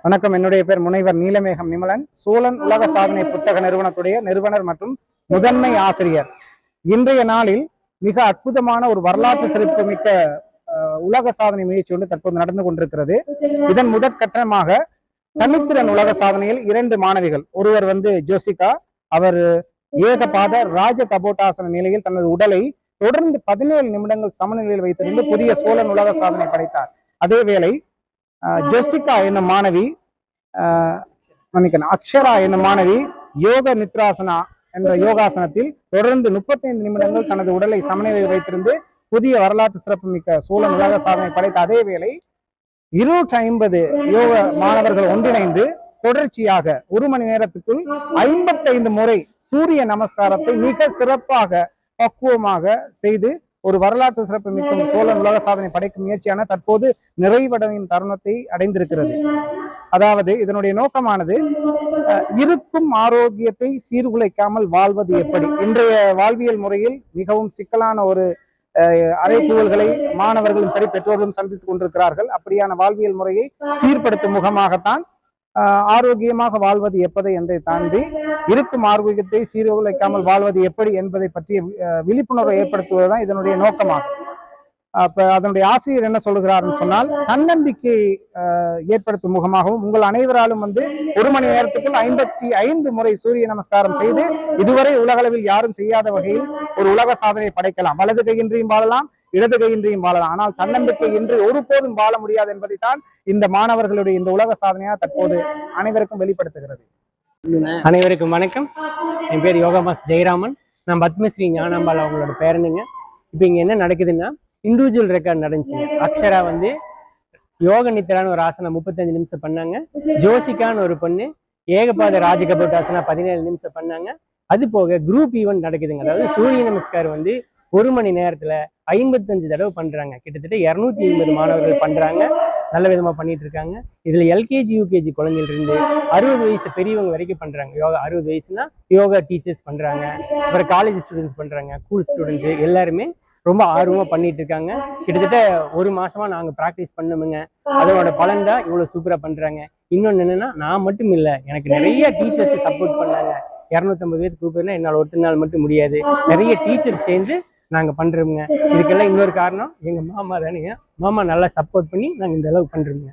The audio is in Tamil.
வணக்கம். என்னுடைய பேர் முனைவர் நீலமேகம் நிமலன். சோழன் உலக சாதனை புத்தக நிறுவனத்துடைய நிறுவனர் மற்றும் முதன்மை ஆசிரியர். இன்றைய நாளில் மிக அற்புதமான ஒரு வரலாற்று சிறப்புமிக்க உலக சாதனை முயற்சி ஒன்று தற்போது நடந்து கொண்டிருக்கிறது. இதன் முதற்கட்டமாக தனித்திறன் உலக சாதனையில் 2 மாணவிகள், ஒருவர் ஜோசிகா, அவர் ஏகபாத ராஜ கபோட்டாசன நிலையில் தனது உடலை தொடர்ந்து 17 நிமிடங்கள் சமநிலையில் வைத்திருந்து புதிய சோழன் உலக சாதனை படைத்தார். அதேவேளை ஜோசிகா என்னும் மாணவி, அக்ஷரா என்னும் மாணவி யோக நித்ராசனா என்ற யோகாசனத்தில் தொடர்ந்து 35 நிமிடங்கள் தனது உடலை சமநிலையில் வைத்திருந்து புதிய வரலாற்று சிறப்புமிக்க சோழன் உலக சாதனை படைத்த அதேவேளை 250 யோக மாணவர்கள் ஒன்றிணைந்து தொடர்ச்சியாக 1 மணி நேரத்துக்குள் 55 முறை சூரிய நமஸ்காரத்தை மிக சிறப்பாக பக்குவமாக செய்து ஒரு வரலாற்று சிறப்பு மிக்க சோழன் உலக சாதனை படைக்கும் முயற்சியான தற்போது நிறைவடையும் தருணத்தை அடைந்திருக்கிறது. அதாவது இதனுடைய நோக்கமானது இருக்கும் ஆரோக்கியத்தை சீர்குலைக்காமல் வாழ்வது எப்படி. இன்றைய வாழ்வியல் முறையில் மிகவும் சிக்கலான ஒரு அறைகூவல்களை மாணவர்களும் சரி பெற்றோர்களும் சந்தித்துக் கொண்டிருக்கிறார்கள். அப்படியான வாழ்வியல் முறையை சீர்படுத்தும் முகமாகத்தான் ஆரோக்கியமாக வாழ்வது எப்படி என்பதை தாண்டி இருக்கும் ஆரோக்கியத்தை சீர்குலைக்காமல் வாழ்வது எப்படி என்பதை பற்றிய விழிப்புணர்வை ஏற்படுத்துவதுதான் இதனுடைய நோக்கமாகும். அப்ப அதனுடைய ஆசிரியர் என்ன சொல்லுகிறார்னு சொன்னால், தன்னம்பிக்கை ஏற்படுத்தும் முகமாகவும் உங்கள் அனைவராலும் 1 மணி நேரத்துக்குள் 55 முறை சூரிய நமஸ்காரம் செய்து இதுவரை உலகளவில் யாரும் செய்யாத வகையில் ஒரு உலக சாதனை படைக்கலாம். வலது கையின்றியும் வாழலாம், இடது கையின்றியும் வாழலாம். ஆனால் தன்னம்பிக்கை இன்றி ஒருபோதும் வாழ முடியாது என்பதைத்தான் இந்த மாணவர்களுடைய இந்த உலக சாதனையா தற்போது அனைவருக்கும் வெளிப்படுத்துகிறது. அனைவருக்கும் வணக்கம். என் பேர் யோகாமாஸ் ஜெயராமன். நான் பத்மஸ்ரீ ஞானாம்பாள் அவங்களோட பேரனுங்க. இப்போ இங்க என்ன நடக்குதுன்னா, இண்டிவிஜுவல் ரெக்கார்ட் நடந்துச்சுங்க. அக்ஷரா யோக நித்திரான்னு ஒரு ஆசனம் 35 நிமிஷம் பண்ணாங்க. ஜோசிகான்னு ஒரு பொண்ணு ஏகபாத ராஜகபோட்டாசனா 17 நிமிஷம் பண்ணாங்க. அது போக குரூப் ஈவெண்ட் நடக்குதுங்க. அதாவது சூரிய நமஸ்கார் 1 மணி நேரத்துல 55 தடவை பண்றாங்க. கிட்டத்தட்ட 250 மாணவர்கள் பண்றாங்க. நல்ல விதமா பண்ணிட்டு இருக்காங்க. இதுல எல்கேஜி யூகேஜி குழந்தைகள் இருந்து 60 வயசு பெரியவங்க வரைக்கும் பண்றாங்க. யோகா 60 வயசுனா யோகா டீச்சர்ஸ் பண்றாங்க, அப்புறம் காலேஜ் ஸ்டூடெண்ட்ஸ் பண்றாங்க, ஸ்கூல் ஸ்டூடெண்ட்ஸ் எல்லாருமே ரொம்ப ஆர்வமா பண்ணிட்டு இருக்காங்க. கிட்டத்தட்ட 1 மாசமா நாங்க பிராக்டிஸ் பண்ணோமுங்க. அதோட பலன் தான் இவ்வளவு சூப்பரா பண்றாங்க. இன்னொன்னு என்னன்னா, நான் மட்டும் இல்ல, எனக்கு நிறைய டீச்சர்ஸ் சப்போர்ட் பண்ணாங்க. 250 பேருக்கு கூப்பிடுறேன்னா என்னால் ஒருத்தர் நாள் மட்டும் முடியாது. நிறைய டீச்சர்ஸ் சேர்ந்து நாங்க பண்றோமுங்க. இதுக்கெல்லாம் இன்னொரு காரணம் எங்க மாமா தானுங்க. மாமா நல்லா சப்போர்ட் பண்ணி நாங்க இந்த அளவுக்கு பண்றோமுங்க.